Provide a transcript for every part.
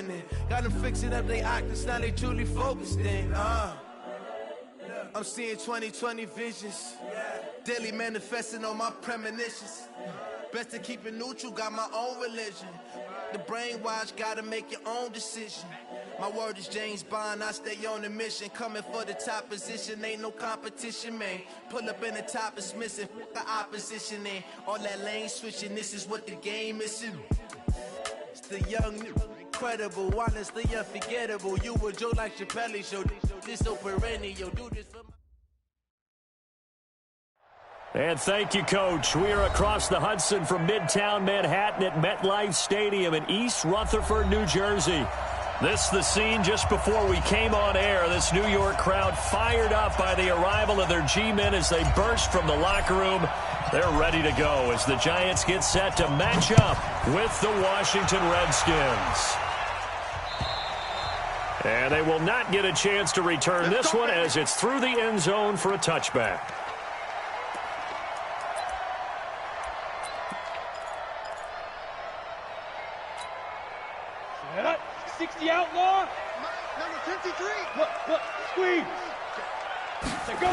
confident. Got them fixing up they octaves, now they truly focused in. I'm seeing 20/20 visions. Daily manifesting on my premonitions. Best to keep it neutral, got my own religion. The brainwash, gotta make your own decision. My word is James Bond, I stay on the mission. Coming for the top position, ain't no competition, man. Pull up in the top, it's missing, the opposition in. All that lane switching, this is what the game is. It's the young, incredible, honestly unforgettable. You were Joe like Chappelle show, this so perennial, do this for my... And thank you, Coach. We are across the Hudson from Midtown Manhattan at MetLife Stadium in East Rutherford, New Jersey. This is the scene just before we came on air. This New York crowd fired up by the arrival of their G-men as they burst from the locker room. They're ready to go as the Giants get set to match up with the Washington Redskins. And they will not get a chance to return this one as it's through the end zone for a touchback. 60 outlaw. Number 53. Look, squeeze. Go.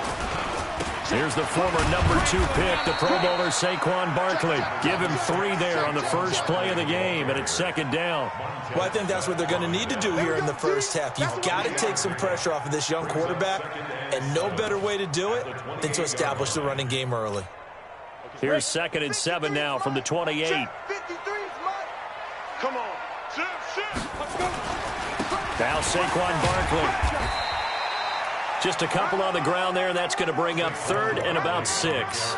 Here's the former number 2 pick, the Pro Bowler Saquon Barkley. Give him 3 there on the first play of the game, and it's second down. Well, I think that's what they're going to need to do here in the first half. You've got to take some pressure off of this young quarterback, and no better way to do it than to establish the running game early. Here's 2nd and 7 now from the 28. Come on. Now Saquon Barkley. Just a couple on the ground there. That's going to bring up 3rd and about 6.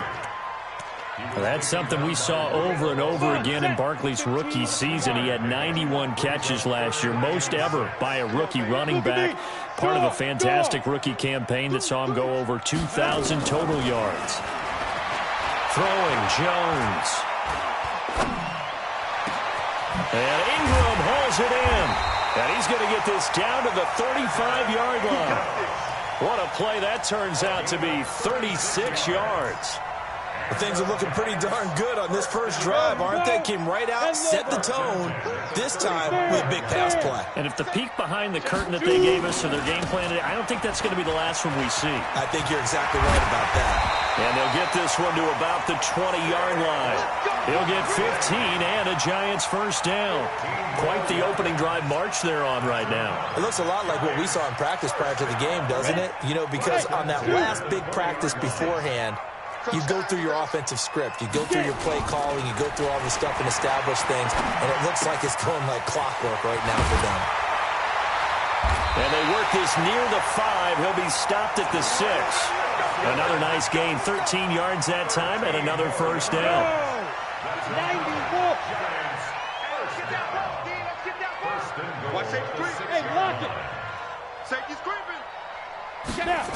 Well, that's something we saw over and over again in Barkley's rookie season. He had 91 catches last year, most ever by a rookie running back. Part of a fantastic rookie campaign that saw him go over 2,000 total yards. Throwing Jones. And Ingram hauls it in. And he's going to get this down to the 35-yard line. What a play that turns out to be, 36 yards. Well, things are looking pretty darn good on this first drive, aren't they? Came right out, set the tone, this time with a big pass play. And if the peek behind the curtain that they gave us or their game plan, I don't think that's going to be the last one we see. I think you're exactly right about that. And they'll get this one to about the 20-yard line. He'll get 15 and a Giants first down. Quite the opening drive march they're on right now. It looks a lot like what we saw in practice prior to the game, doesn't it? You know, because on that last big practice beforehand, you go through your offensive script. You go through your play calling. You go through all the stuff and establish things. And it looks like it's going like clockwork right now for them. And they work this near the 5. He'll be stopped at the 6. Another nice gain, 13 yards that time, and another first down. 94. Watch safety creep. Hey, lock it. Safety's creeping. Get out.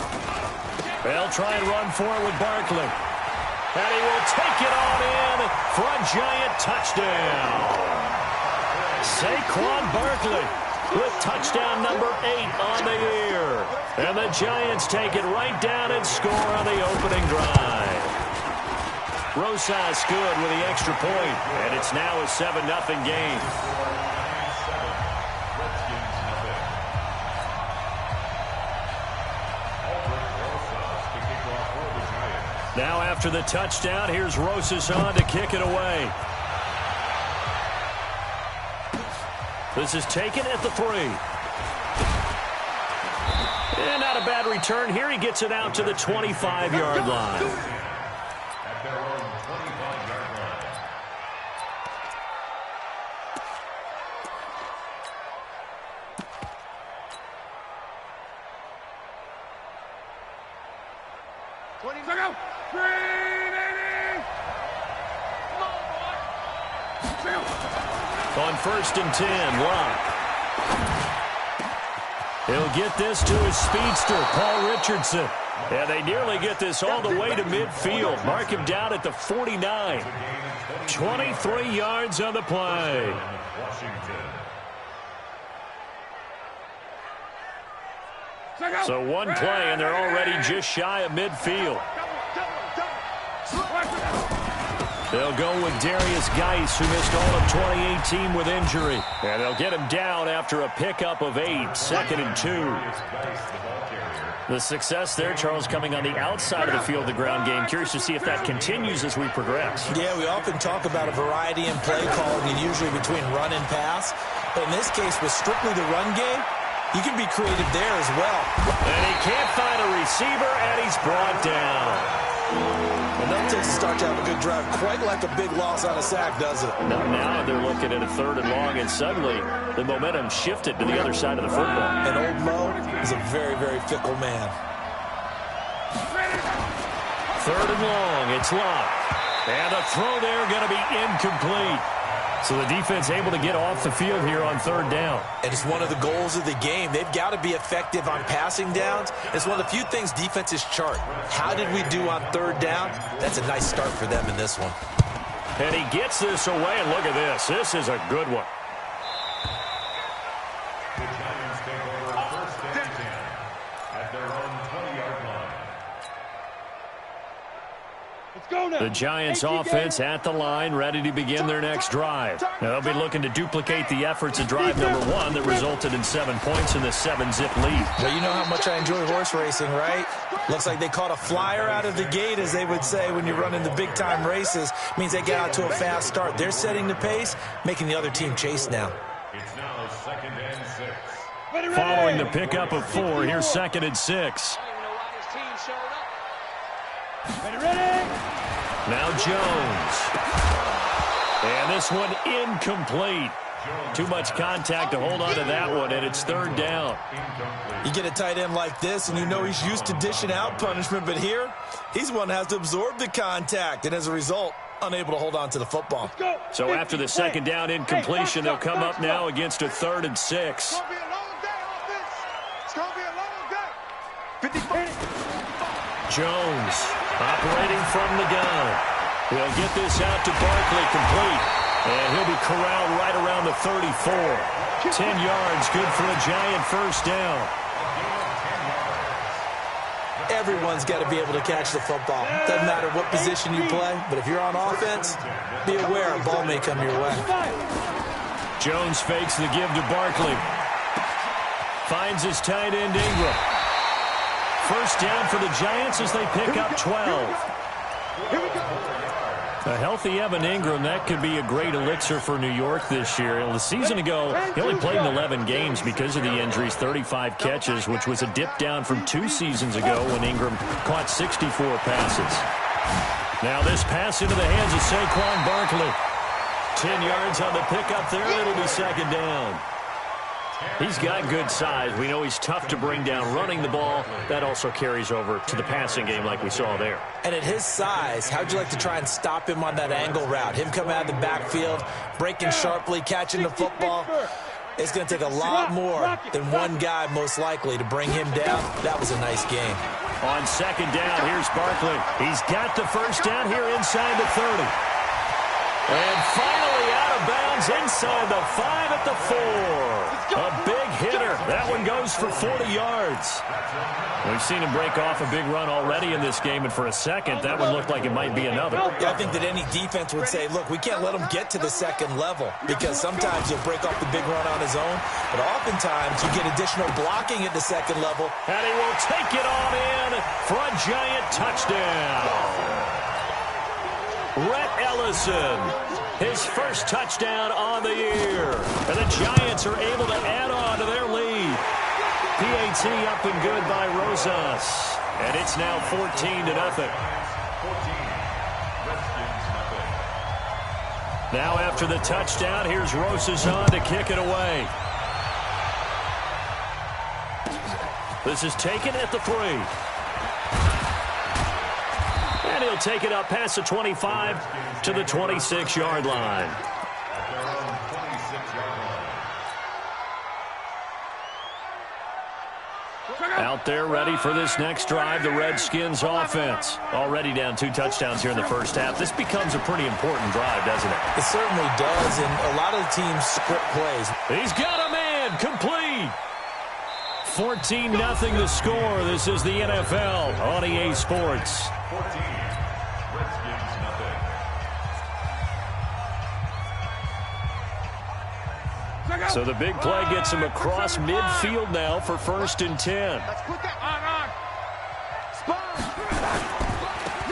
They'll try and run for it with Barkley. And he will take it on in for a Giant touchdown. Saquon Barkley with touchdown number 8 on the year. And the Giants take it right down and score on the opening drive. Rosas good with the extra point, and it's now a 7-0 game. Now after the touchdown, here's Rosas on to kick it away. This is taken at the 3. And not a bad return here. He gets it out to the 25-yard line. On 1st and 10, Locke. He'll get this to his speedster, Paul Richardson. And they nearly get this all the way to midfield. Mark him down at the 49. 23 yards on the play. So one play, and they're already just shy of midfield. They'll go with Darius Geis, who missed all of 2018 with injury. And they'll get him down after a pickup of 8, 2nd and 2. The success there, Charles, coming on the outside of the field, the ground game. Curious to see if that continues as we progress. Yeah, we often talk about a variety in play calling, and usually between run and pass. But in this case, with strictly the run game, you can be creative there as well. And he can't find a receiver, and he's brought down. And that takes a start to have a good drive, quite like a big loss on a sack, does it? Now they're looking at a 3rd and long, and suddenly the momentum shifted to the other side of the football. And old Mo is a very, very fickle man. 3rd and long, it's locked. And the throw there going to be incomplete. So the defense able to get off the field here on 3rd down. And it's one of the goals of the game. They've got to be effective on passing downs. It's one of the few things defenses chart. How did we do on 3rd down? That's a nice start for them in this one. And he gets this away, and look at this. This is a good one. The Giants take over 1st and 10 at their own 20-yard line. The Giants offense at the line, ready to begin their next drive. Now they'll be looking to duplicate the efforts of drive number 1 that resulted in 7 points in the 7-zip lead. Well, you know how much I enjoy horse racing, right? Looks like they caught a flyer out of the gate, as they would say when you're running the big-time races. Means they get out to a fast start. They're setting the pace, making the other team chase now. It's now 2nd and 6. Following the pickup of 4, here's 2nd and 6. Now Jones. And this one incomplete. Too much contact to hold on to that one, and it's 3rd down. You get a tight end like this, and you know he's used to dishing out punishment, but here, he's one that has to absorb the contact, and as a result, unable to hold on to the football. So after the 2nd down incompletion, they'll come up now against a 3rd and 6. Jones operating from the gun. He'll get this out to Barkley, complete. And he'll be corralled right around the 34. 10 yards, good for a Giant 1st down. Everyone's got to be able to catch the football. Doesn't matter what position you play, but if you're on offense, be aware a ball may come your way. Jones fakes the give to Barkley. Finds his tight end Ingram. 1st down for the Giants as they pick up 12. A healthy Evan Ingram, that could be a great elixir for New York this year. The season ago, he only played in 11 games because of the injuries, 35 catches, which was a dip down from 2 seasons ago when Ingram caught 64 passes. Now this pass into the hands of Saquon Barkley. 10 yards on the pickup there, it'll be 2nd down. He's got good size. We know he's tough to bring down running the ball. That also carries over to the passing game like we saw there. And at his size, how'd you like to try and stop him on that angle route? Him coming out of the backfield, breaking sharply, catching the football. It's going to take a lot more than one guy, most likely, to bring him down. That was a nice game. On 2nd down, here's Barkley. He's got the 1st down here inside the 30. And finally out of bounds inside the 5 at the 4. A big hitter. That one goes for 40 yards. We've seen him break off a big run already in this game, and for a second, that one looked like it might be another. Yeah, I think that any defense would say, look, we can't let him get to the 2nd level, because sometimes he'll break off the big run on his own, but oftentimes you get additional blocking at the 2nd level. And he will take it on in for a Giant touchdown. Rhett Ellison, his 1st touchdown on the year. And the Giants are able to add on to their lead. PAT up and good by Rosas. And it's now 14-0. Now after the touchdown, here's Rosas on to kick it away. This is taken at the 3. And he'll take it up past the 25 to the 26-yard line. Out there ready for this next drive, the Redskins offense. Already down 2 touchdowns here in the 1st half. This becomes a pretty important drive, doesn't it? It certainly does, and a lot of the teams script plays. He's got a man, complete. 14-0 the score. This is the NFL on EA Sports. So the big play gets him across midfield now for 1st and 10.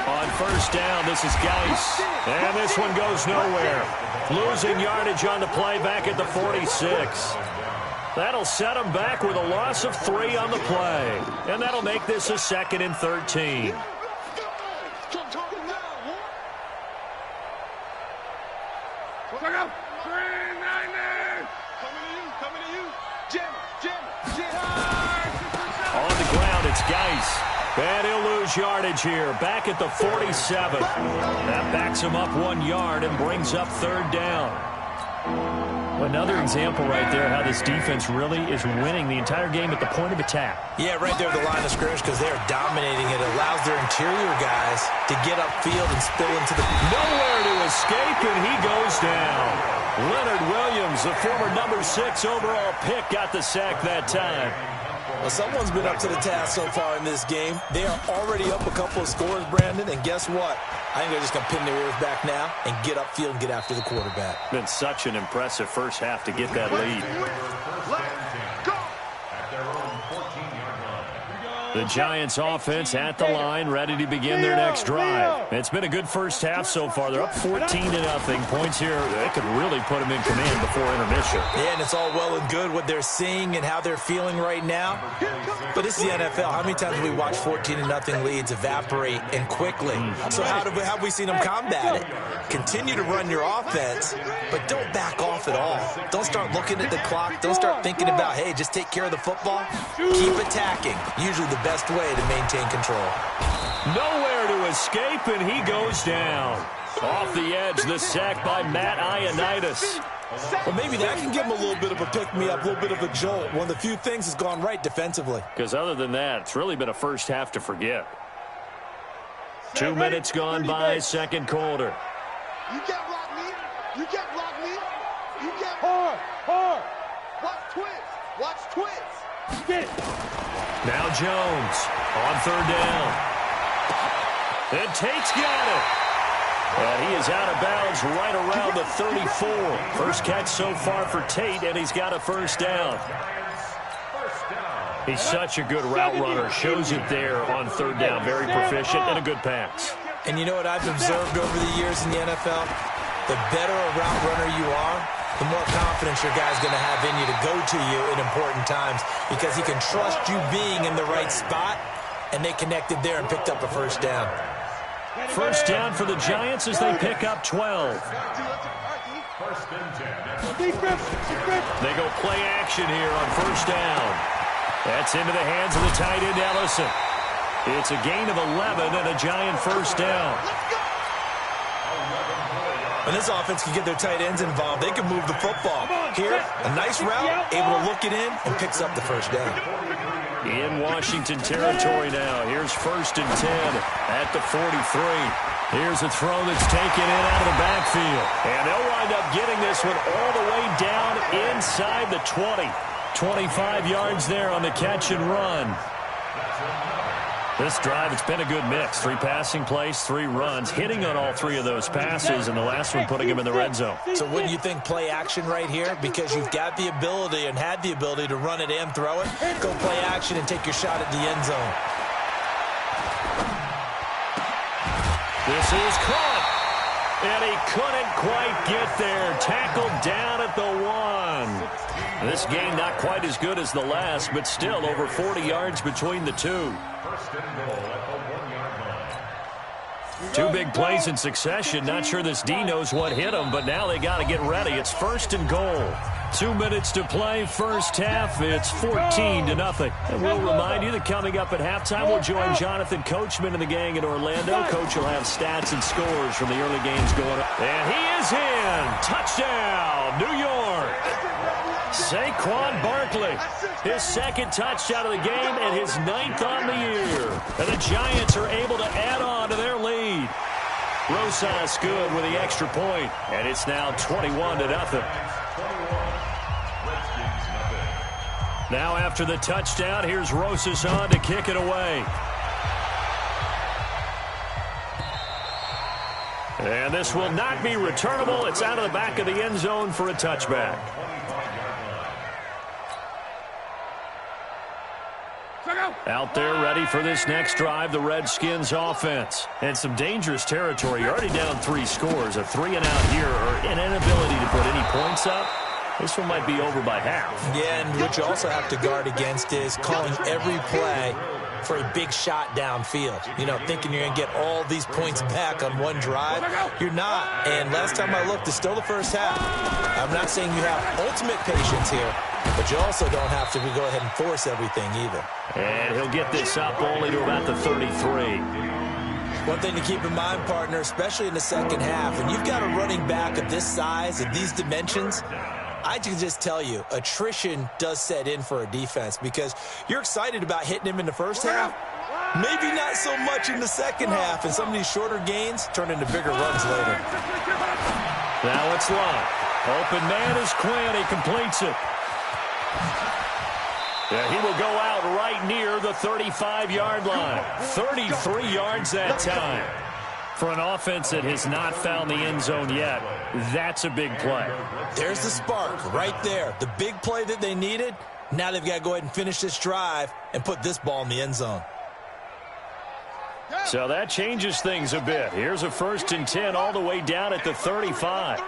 On 1st down, this is Geis. And this one goes nowhere. Losing yardage on the play back at the 46. That'll set him back with a loss of 3 on the play. And that'll make this a 2nd and 13. On the ground, it's Geis. And he'll lose yardage here, back at the 47. That backs him up 1 yard and brings up 3rd down. Another example right there how this defense really is winning the entire game at the point of attack. Yeah, right there at the line of scrimmage because they're dominating it. It allows their interior guys to get upfield and spill into the... Nowhere to escape, and he goes down. Leonard Williams, the former number 6 overall pick, got the sack that time. Well, someone's been up to the task so far in this game. They are already up a couple of scores, Brandon, and guess what? I think they're just going to pin their ears back now and get upfield and get after the quarterback. Been such an impressive first half to get that lead. The Giants offense at the line, ready to begin their next drive. It's been a good first half so far. They're up 14-0. Points here, they could really put them in command before intermission. Yeah, and it's all well and good what they're seeing and how they're feeling right now. But this is the NFL. How many times have we watched 14-0 leads evaporate and quickly? So how have we seen them combat it? Continue to run your offense, but don't back off at all. Don't start looking at the clock. Don't start thinking about, hey, just take care of the football. Keep attacking. Usually the best way to maintain control. Nowhere to escape, and he goes down. Off the edge, the sack by Matt Ioannidis. Well, maybe that can give him a little bit of a pick-me-up, a little bit of a jolt. One of the few things has gone right defensively. Because other than that, it's really been a first half to forget. 2 minutes gone by, second quarter. You can't block me. You can't block me. You can't. Hard. Watch twist. Watch twist. Get. Now Jones on 3rd down. And Tate's got it. And he is out of bounds right around the 34. First catch so far for Tate, and he's got a 1st down. He's such a good route runner. Shows it there on 3rd down. Very proficient and a good pass. And you know what I've observed over the years in the NFL? The better a route runner you are, the more confidence your guy's going to have in you to go to you in important times because he can trust you being in the right spot, and they connected there and picked up a 1st down. 1st down for the Giants as they pick up 12. They go play action here on 1st down. That's into the hands of the tight end, Ellison. It's a gain of 11 and a Giant 1st down. When this offense can get their tight ends involved, they can move the football. Here, a nice route, able to look it in, and picks up the 1st down. In Washington territory now. Here's 1st and 10 at the 43. Here's a throw that's taken in out of the backfield. And they'll wind up getting this one all the way down inside the 20. 25 yards there on the catch and run. This drive, it's been a good mix. 3 passing plays, 3 runs, hitting on all 3 of those passes, and the last one putting him in the red zone. So wouldn't you think play action right here? Because you've got the ability and had the ability to run it and throw it. Go play action and take your shot at the end zone. This is caught, and he couldn't quite get there. Tackled down at the 1. This game not quite as good as the last, but still over 40 yards between the 2. 2 big plays in succession. Not sure this D knows what hit him, but now they got to get ready. It's 1st and goal. 2 minutes to play, first half. It's 14-0. And we'll remind you that coming up at halftime, we'll join Jonathan Coachman and the gang in Orlando. Coach will have stats and scores from the early games going on. And he is in. Touchdown, New York. Saquon Barkley, his 2nd touchdown of the game and his 9th on the year. And the Giants are able to add on to their lead. Rosas good with the extra point, and it's now 21-0. Now after the touchdown, here's Rosas on to kick it away. And this will not be returnable. It's out of the back of the end zone for a touchback. Out there ready for this next drive, the Redskins offense. And some dangerous territory. You're already down 3 scores. A 3-and-out here or an inability to put any points up. This one might be over by half. Yeah, and what you also have to guard against is calling every play for a big shot downfield. You know, thinking you're going to get all these points back on one drive. You're not. And last time I looked, it's still the first half. I'm not saying you have ultimate patience here, but you also don't have to go ahead and force everything either. And he'll get this up only to about the 33. One thing to keep in mind, partner, especially in the second half, and you've got a running back of this size, of these dimensions, I can just tell you, attrition does set in for a defense because you're excited about hitting him in the first half. Maybe not so much in the second half, and some of these shorter gains turn into bigger runs later. Now it's Locke. Open man is Quinn. He completes it. Yeah, he will go out right near the 35-yard line. 33 yards that time. For an offense that has not found the end zone yet, that's a big play. There's the spark right there. The big play that they needed. Now they've got to go ahead and finish this drive and put this ball in the end zone. So that changes things a bit. Here's a 1st and 10 all the way down at the 35.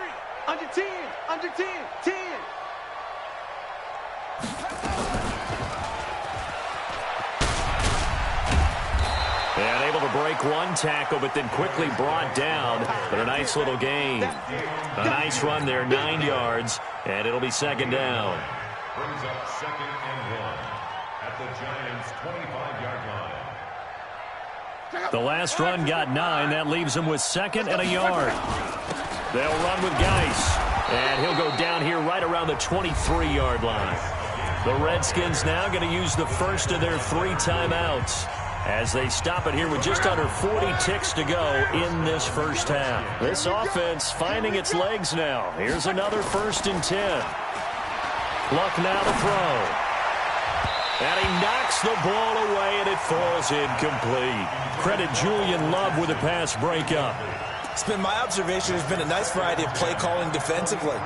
Under 10, under 10, 10. And able to break one tackle, but then quickly brought down. But a nice little gain. A nice run there, 9 yards, and it'll be 2nd down. Brings up 2nd and 1 at the Giants' 25-yard line. The last run got 9. That leaves him with 2nd and a yard. They'll run with Geis, and he'll go down here right around the 23-yard line. The Redskins now going to use the first of their 3 timeouts as they stop it here with just under 40 ticks to go in this first half. This offense finding its legs now. Here's another 1st and 10. Luck now to throw. And he knocks the ball away, and it falls incomplete. Credit Julian Love with a pass breakup. It's been my observation there's been a nice variety of play calling defensively.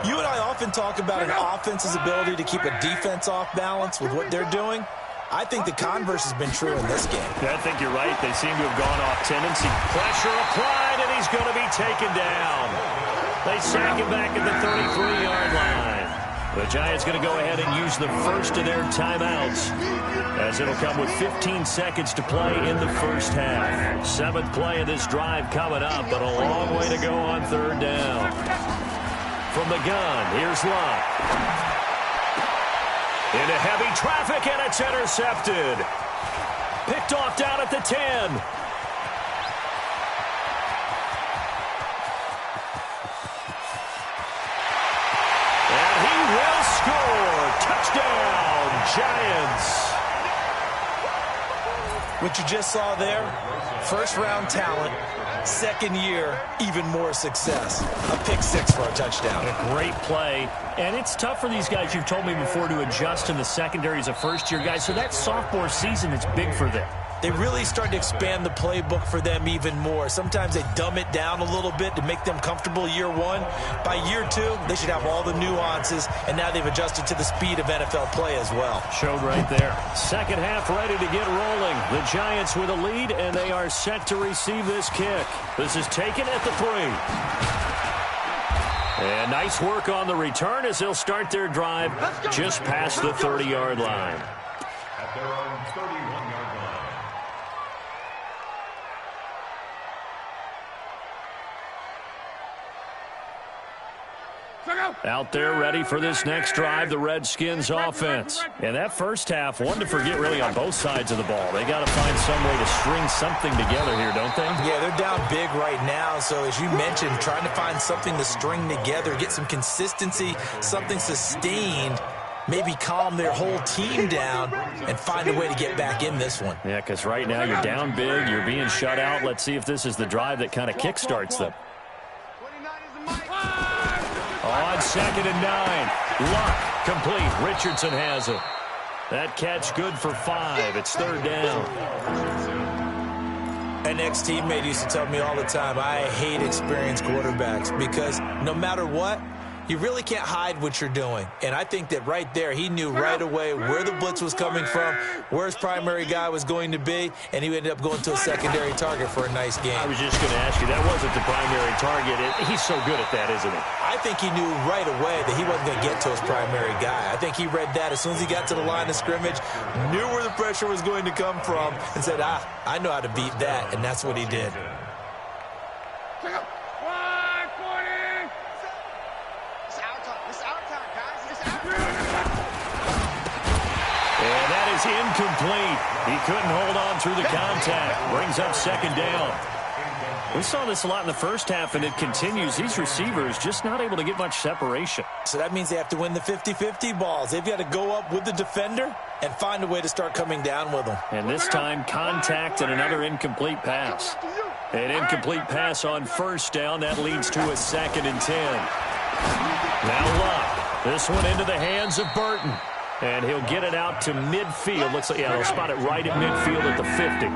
You and I often talk about an offense's ability to keep a defense off balance with what they're doing. I think the converse has been true in this game. I think you're right. They seem to have gone off tendency. Pressure applied, and he's going to be taken down. They sack him back at the 33-yard line. The Giants going to go ahead and use the first of their timeouts, as it'll come with 15 seconds to play in the first half. 7th play of this drive coming up, but a long way to go on 3rd down. From the gun, here's Locke. Into heavy traffic, and it's intercepted. Picked off down at the 10. And he will score. Touchdown, Giants. What you just saw there, first-round talent, 2nd year, even more success. A pick 6 for a touchdown. A great play. And it's tough for these guys, you've told me before, to adjust in the secondary as a first-year guy. So that sophomore season is big for them. They really started to expand the playbook for them even more. Sometimes they dumb it down a little bit to make them comfortable year 1. By year 2, they should have all the nuances, and now they've adjusted to the speed of NFL play as well. Showed right there. Second half ready to get rolling. The Giants with a lead, and they are set to receive this kick. This is taken at the 3. And nice work on the return as they'll start their drive just past the 30-yard line. At their own 31-yard line. Out there ready for this next drive, the Redskins offense. And that first half, one to forget really on both sides of the ball. They got to find some way to string something together here, don't they? Yeah, they're down big right now. So as you mentioned, trying to find something to string together, get some consistency, something sustained, maybe calm their whole team down and find a way to get back in this one. Yeah, because right now you're down big, you're being shut out. Let's see if this is the drive that kind of kickstarts them. On 2nd and 9. Luck complete. Richardson has it. That catch good for 5. It's 3rd down. An ex-teammate used to tell me all the time, I hate experienced quarterbacks because no matter what, You really can't hide what you're doing. And I think that right there, he knew right away where the blitz was coming from, where his primary guy was going to be, and he ended up going to a secondary target for a nice game. I was just going to ask you, that wasn't the primary target. He's so good at that, isn't he? I think he knew right away that he wasn't going to get to his primary guy. I think he read that as soon as he got to the line of scrimmage, knew where the pressure was going to come from, and said, I know how to beat that, and that's what he did. And that is incomplete. He couldn't hold on through the contact. Brings up second down. We saw this a lot in the first half, and it continues. These receivers just not able to get much separation. So that means they have to win the 50-50 balls. They've got to go up with the defender and find a way to start coming down with them. And this time, contact and another incomplete pass. An incomplete pass on first down. That leads to a 2nd and 10. Now Luck. This one into the hands of Burton. And he'll get it out to midfield. Looks like, they'll spot it right at midfield at the 50.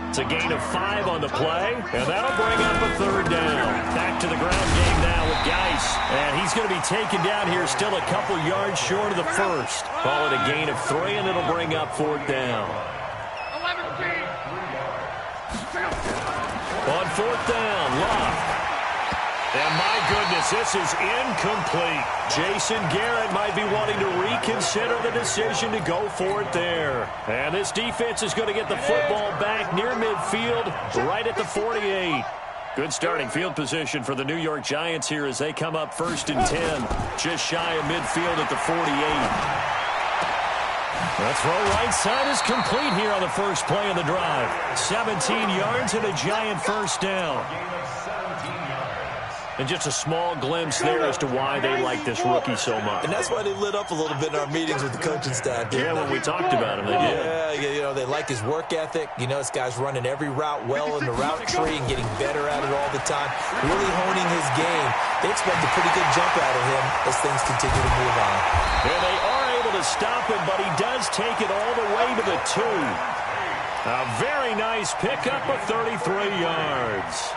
It's a gain of 5 on the play, and that'll bring up a 3rd down. Back to the ground game now with Geis. And he's going to be taken down here, still a couple yards short of the first. Call it a gain of 3, and it'll bring up 4th down. On 4th down, Luck. And my goodness, this is incomplete. Jason Garrett might be wanting to reconsider the decision to go for it there. And this defense is going to get the football back near midfield, right at the 48. Good starting field position for the New York Giants here as they come up 1st and 10, just shy of midfield at the 48. The throw right side is complete here on the first play of the drive. 17 yards and a Giant first down. And just a small glimpse there as to why they like this rookie so much. And that's why they lit up a little bit in our meetings with the coaching staff. Yeah, when we talked about him, they did. Yeah, they like his work ethic. This guy's running every route well in the route tree and getting better at it all the time, really honing his game. They expect a pretty good jump out of him as things continue to move on. Yeah, they are able to stop him, but he does take it all the way to the 2. A very nice pickup of 33 yards.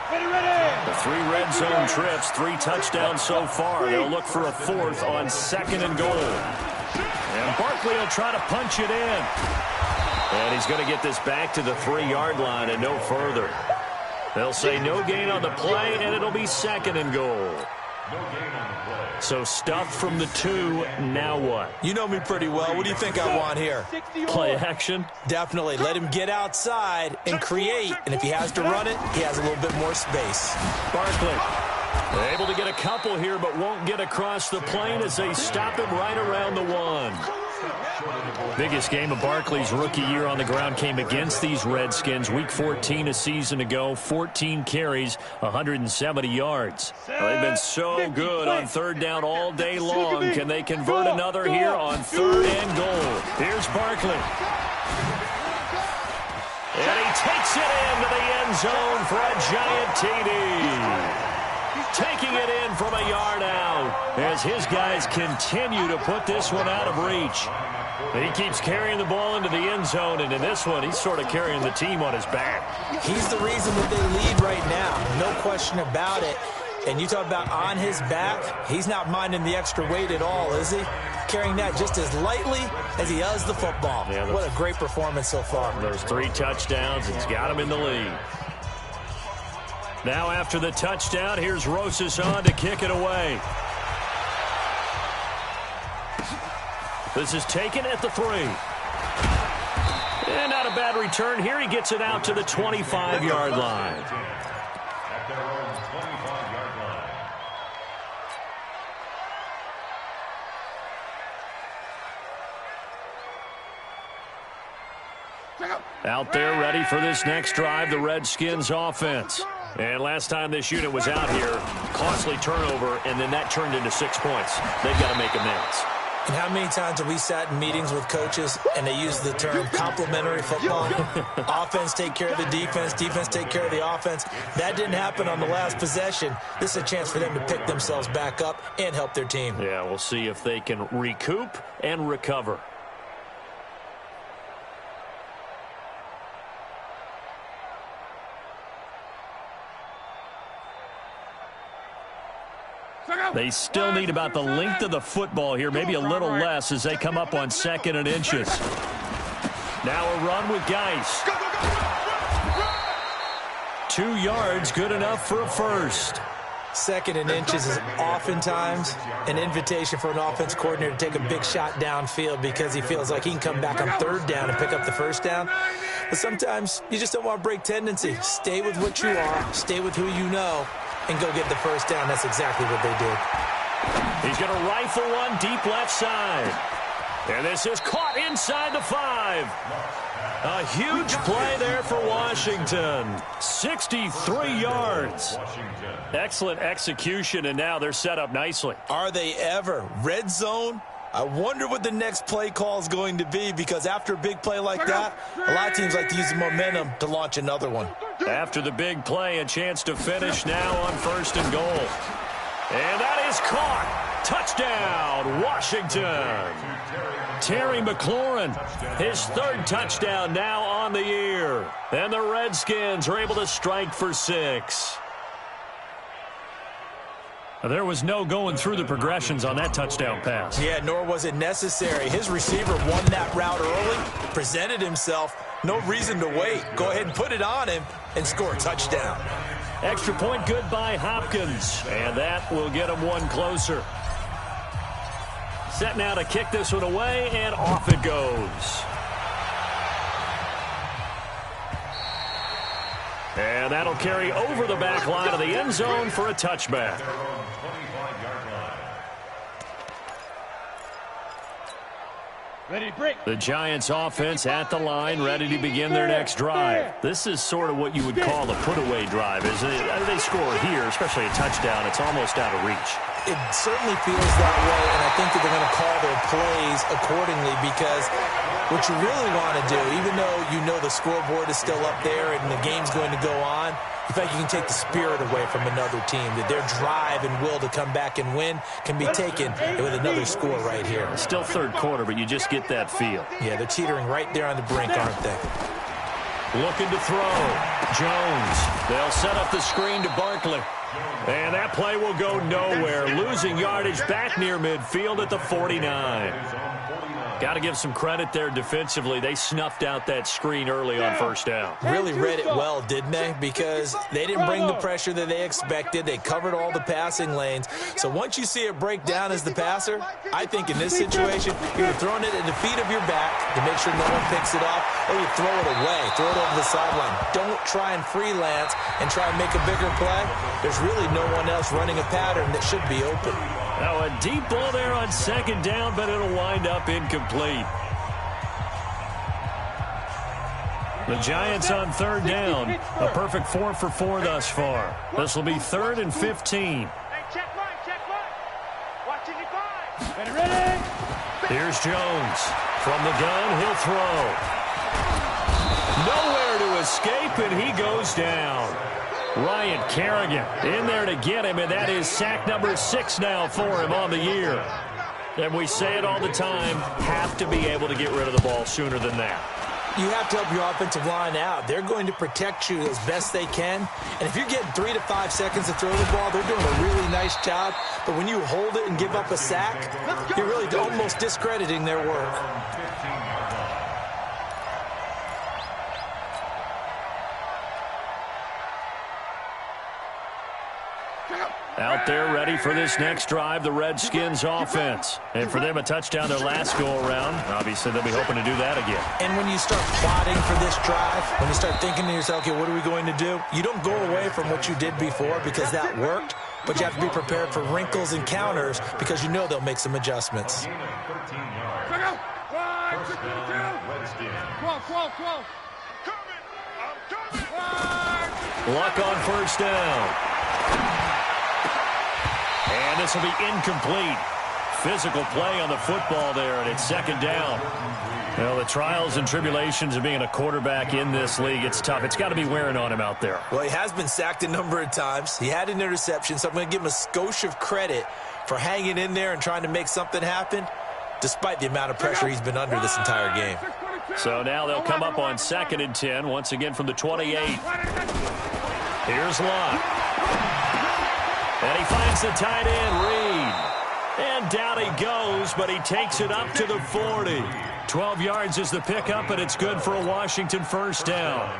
The 3 red zone trips, 3 touchdowns so far. They'll look for a 4th on 2nd and goal. And Barkley will try to punch it in. And he's going to get this back to the 3-yard line and no further. They'll say no gain on the play, and it'll be 2nd and goal. So stuffed from the 2, now what? You know me pretty well. What do you think I want here? Play action? Definitely. Let him get outside and create. And if he has to run it, he has a little bit more space. Barkley able to get a couple here, but won't get across the plane as they stop him right around the 1. Biggest game of Barkley's rookie year on the ground came against these Redskins. Week 14 a season ago, 14 carries, 170 yards. They've been so good on 3rd down all day long. Can they convert another here on 3rd and goal? Here's Barkley. And he takes it into the end zone for a Giant TD. Taking it in from a yard out as his guys continue to put this one out of reach. He keeps carrying the ball into the end zone, and in this one, he's sort of carrying the team on his back. He's the reason that they lead right now, no question about it. And you talk about on his back, he's not minding the extra weight at all, is he? Carrying that just as lightly as he does the football. Yeah, what a great performance so far. Those 3 touchdowns, it's got him in the lead. Now after the touchdown, here's Rosas on to kick it away. This is taken at the 3. And not a bad return here. He gets it out to the 25-yard line. At their own 25-yard line. Out there ready for this next drive, the Redskins offense. And last time this unit was out here, costly turnover, and then that turned into 6 points. They've got to make amends. And how many times have we sat in meetings with coaches and they use the term complementary football? Offense take care of the defense, defense take care of the offense. That didn't happen on the last possession. This is a chance for them to pick themselves back up and help their team. Yeah, we'll see if they can recoup and recover. They still need about the length of the football here, maybe a little less as they come up on 2nd and inches. Now a run with Geis. 2 yards, good enough for a first. 2nd and inches is oftentimes an invitation for an offense coordinator to take a big shot downfield because he feels like he can come back on 3rd down and pick up the 1st down. But sometimes you just don't want to break tendency. Stay with what you are, stay with who you know, and go get the 1st down. That's exactly what they did. He's going to rifle one deep left side. And this is caught inside the 5. A huge play there for Washington. 63 yards. Excellent execution, and now they're set up nicely. Are they ever? Red zone? I wonder what the next play call is going to be, because after a big play like that, a lot of teams like to use the momentum to launch another one. After the big play, a chance to finish now on 1st and goal. And that is caught. Touchdown, Washington. Terry McLaurin, his 3rd touchdown now on the year. And the Redskins are able to strike for 6. There was no going through the progressions on that touchdown pass. Yeah, nor was it necessary. His receiver won that route early, presented himself. No reason to wait. Go ahead and put it on him and score a touchdown. Extra point good by Hopkins. And that will get him one closer. Set now to kick this one away, and off it goes. And that'll carry over the back line of the end zone for a touchback. Ready to break. The Giants offense at the line, ready to begin their next drive. This is sort of what you would call a put-away drive, isn't it? They score here, especially a touchdown. It's almost out of reach. It certainly feels that way, and I think that they're going to call their plays accordingly, because what you really want to do, even though you know the scoreboard is still up there and the game's going to go on, in fact, you can take the spirit away from another team, that their drive and will to come back and win can be taken with another score right here. Still 3rd quarter, but you just get that feel. Yeah, they're teetering right there on the brink, aren't they? Looking to throw. Jones. They'll set up the screen to Barkley. And that play will go nowhere. Losing yardage back near midfield at the 49. Got to give some credit there defensively. They snuffed out that screen early on 1st down. Really read it well, didn't they? Because they didn't bring the pressure that they expected. They covered all the passing lanes. So once you see it break down as the passer, I think in this situation, you're throwing it at the feet of your back to make sure no one picks it off, or you throw it away, throw it over the sideline. Don't try and freelance and try and make a bigger play. There's really no one else running a pattern that should be open. Now a deep ball there on 2nd down, but it'll wind up incomplete. The Giants on 3rd down. A perfect 4 for 4 thus far. This will be 3rd and 15. Check one. Watching it by. Ready. Here's Jones. From the gun, he'll throw. Nowhere to escape, and he goes down. Ryan Kerrigan in there to get him, and that is sack number 6 now for him on the year. And we say it all the time, have to be able to get rid of the ball sooner than that. You have to help your offensive line out. They're going to protect you as best they can. And if you're getting 3 to 5 seconds to throw the ball, they're doing a really nice job. But when you hold it and give up a sack, you're really almost discrediting their work. Out there ready for this next drive, the Redskins offense. And for them, a touchdown their last go-around. Obviously, they'll be hoping to do that again. And when you start plotting for this drive, when you start thinking to yourself, okay, what are we going to do? You don't go away from what you did before because that worked, but you have to be prepared for wrinkles and counters because you know they'll make some adjustments. Luck on 1st down. And this will be incomplete. Physical play on the football there, and it's 2nd down. Well, the trials and tribulations of being a quarterback in this league, it's tough. It's got to be wearing on him out there. Well, he has been sacked a number of times. He had an interception, so I'm going to give him a skosh of credit for hanging in there and trying to make something happen, despite the amount of pressure he's been under this entire game. So now they'll come up on 2nd and 10, once again from the 28. Here's Lott. And he finds the tight end, Reed. And down he goes, but he takes it up to the 40. 12 yards is the pickup, and it's good for a Washington first down.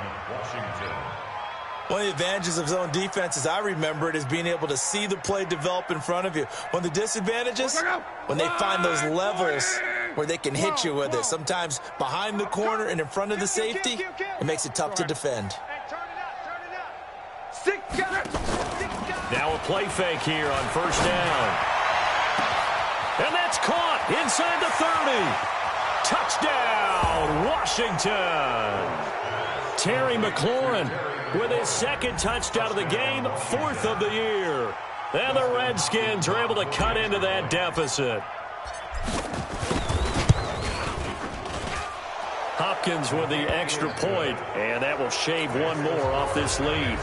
One of the advantages of zone defense, as I remember it, is being able to see the play develop in front of you. One of the disadvantages, when they find those levels where they can hit you with it. Sometimes behind the corner and in front of the safety, it makes it tough to defend. Now a play fake here on first down. And that's caught inside the 30. Touchdown, Washington. Terry McLaurin with his second touchdown of the game, 4th of the year. And the Redskins are able to cut into that deficit. Hopkins with the extra point, and that will shave one more off this lead.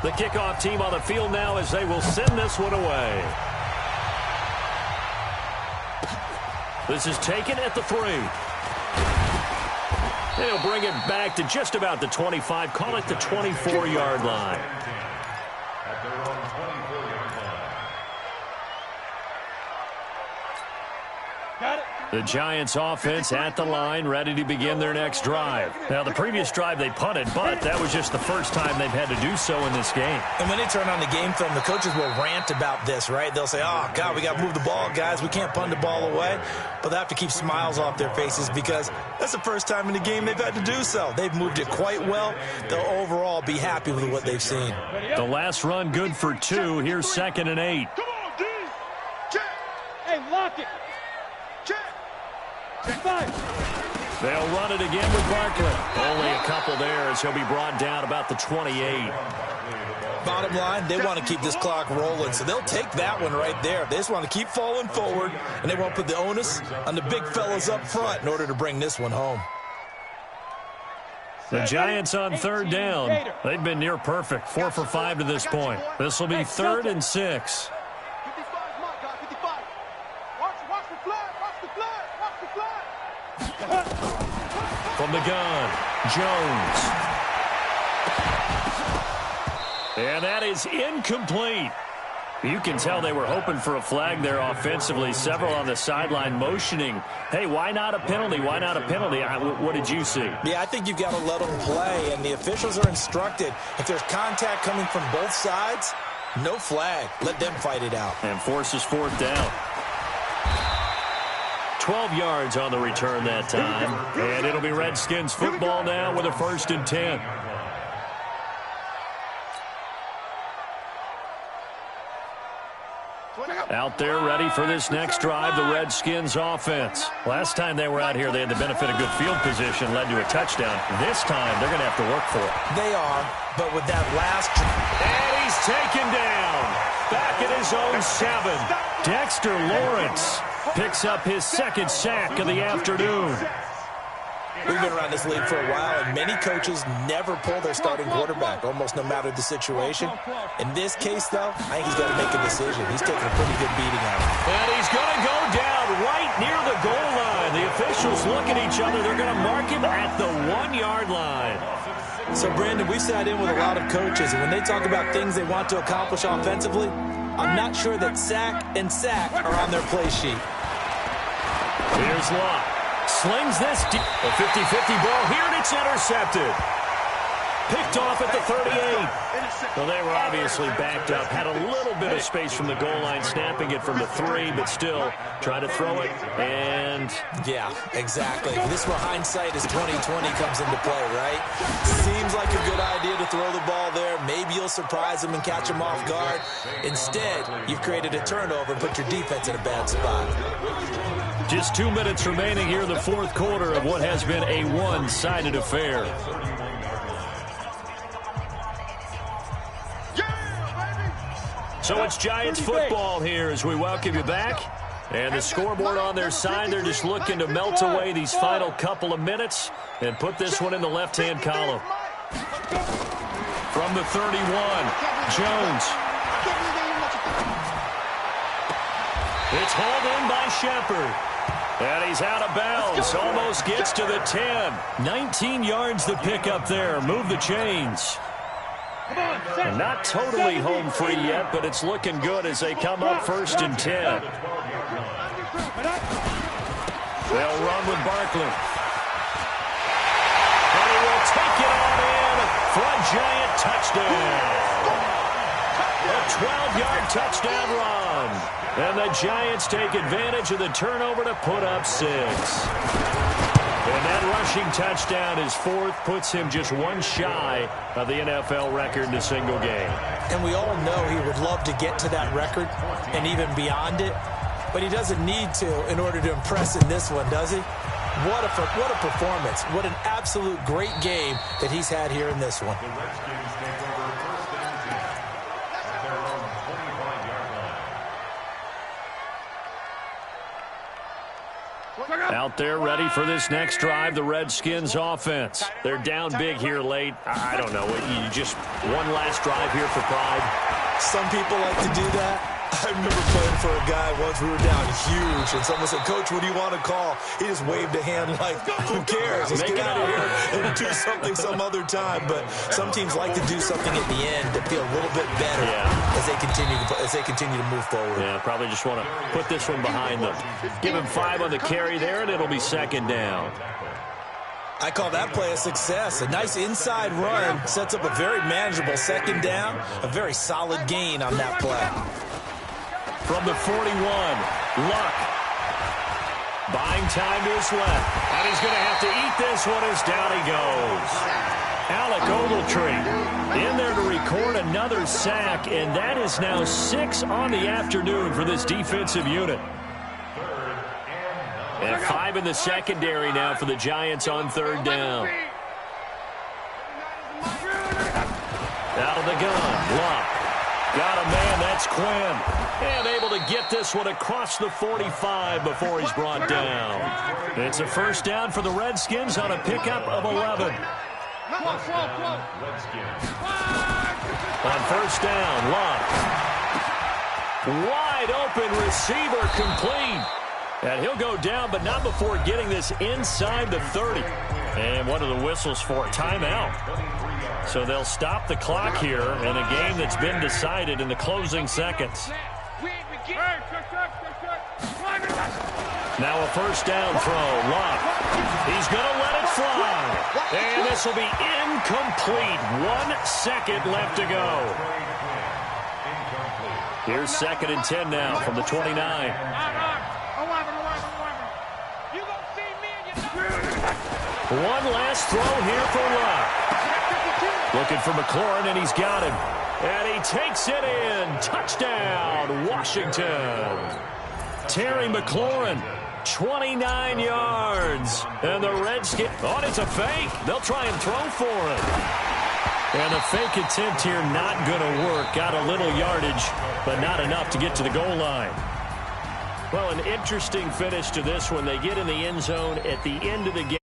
The kickoff team on the field now as they will send this one away. This is taken at the 3. They'll bring it back to just about the 25. Call it the 24-yard line. At their own 24-yard line. Got it. The Giants offense at the line, ready to begin their next drive. Now, the previous drive they punted, but that was just the first time they've had to do so in this game. And when they turn on the game film, the coaches will rant about this, right? They'll say, oh, God, we got to move the ball, guys. We can't punt the ball away. But they have to keep smiles off their faces because that's the first time in the game they've had to do so. They've moved it quite well. They'll overall be happy with what they've seen. The last run good for 2. Here's 2nd and 8. Come on, D. Check. Hey, lock it. Check. Check 5. They'll run it again with Barkley. Only a couple there as he'll be brought down about the 28. Bottom line, they want to keep this clock rolling, so they'll take that one right there. They just want to keep falling forward, and they won't put the onus on the big fellas up front in order to bring this one home. The Giants on 3rd down. They've been near perfect, 4 for 5 to this point. This will be 3rd and 6. 55 is my guy, 55. Watch the flag, watch the flag, watch the flag. From the gun, Jones. And that is incomplete. You can tell they were hoping for a flag there offensively. Several on the sideline motioning, hey, why not a penalty? Why not a penalty? What did you see? Yeah, I think you've got to let them play, and the officials are instructed. If there's contact coming from both sides, no flag. Let them fight it out. And forces 4th down. 12 yards on the return that time. And it'll be Redskins football now with a 1st and 10. Out there ready for this next drive, the Redskins offense. Last time they were out here, they had the benefit of good field position, led to a touchdown. This time, they're going to have to work for it. They are, but with that last... And he's taken down. Back at his own 7. Dexter Lawrence picks up his 2nd sack of the afternoon. We've been around this league for a while, and many coaches never pull their starting quarterback, almost no matter the situation. In this case, though, I think he's got to make a decision. He's taking a pretty good beating out of it. And he's going to go down right near the goal line. The officials look at each other. They're going to mark him at the 1-yard line. So, Brandon, we've sat in with a lot of coaches, and when they talk about things they want to accomplish offensively, I'm not sure that sack and sack are on their play sheet. Here's Locke. Slings this deep. A 50-50 ball here, and it's intercepted. Picked off at the 38. Well, they were obviously backed up. Had a little bit of space from the goal line, snapping it from the 3, but still try to throw it. And yeah, exactly. This is where hindsight is 20/20 comes into play, right? Seems like a good idea to throw the ball there. Maybe you'll surprise them and catch them off guard. Instead, you've created a turnover and put your defense in a bad spot. Just 2 minutes remaining here in the 4th quarter of what has been a one-sided affair. So it's Giants football here as we welcome you back. And the scoreboard on their side, they're just looking to melt away these final couple of minutes and put this one in the left-hand column. From the 31, Jones. It's hauled in by Shepard. And he's out of bounds. Almost gets to the 10. 19 yards to pick up there. Move the chains. And not totally home free yet, but it's looking good as they come up 1st and 10. They'll run with Barkley. And he will take it on in for a giant touchdown. A 12-yard touchdown run. And the Giants take advantage of the turnover to put up 6. And that rushing touchdown, his 4th, puts him just one shy of the NFL record in a single game. And we all know he would love to get to that record and even beyond it, but he doesn't need to in order to impress in this one, does he? What a performance. What an absolute great game that he's had here in this one. The Redskins take over 1st and 10 at their own 25-yard line. Out there ready for this next drive, the Redskins offense. They're down big here late. I don't know. You just one last drive here for pride. Some people like to do that. I remember playing for a guy once. We were down huge, and someone said, "Coach, what do you want to call?" He just waved a hand like, "Who cares? Let's get out of here and do something some other time." But some teams like to do something at the end to feel a little bit better as they continue to move forward. Yeah, probably just want to put this one behind them. Give him 5 on the carry there, and it'll be 2nd down. I call that play a success. A nice inside run sets up a very manageable 2nd down, a very solid gain on that play. From the 41, Luck. Buying time to his left. And he's going to have to eat this one as down he goes. Alec Ogletree in there to record another sack, and that is now 6 on the afternoon for this defensive unit. And 5 in the secondary now for the Giants on 3rd down. Out of the gun, Luck. Got a man, that's Quinn. And able to get this one across the 45 before he's brought down. It's a 1st down for the Redskins on a pickup of 11. On 1st down, Luck. Wide open receiver complete. And he'll go down, but not before getting this inside the 30. And what are the whistles for? Timeout. So they'll stop the clock here in a game that's been decided in the closing seconds. Now a 1st down throw. Luck. He's going to let it fly. And this will be incomplete. 1 second left to go. Here's 2nd and 10 now from the 29. One last throw here for Luck. Looking for McLaurin, and he's got him. And he takes it in. Touchdown, Washington. Terry McLaurin, 29 yards. And the Redskins, oh, it's a fake. They'll try and throw for it. And the fake attempt here not going to work. Got a little yardage, but not enough to get to the goal line. Well, an interesting finish to this one. They get in the end zone at the end of the game.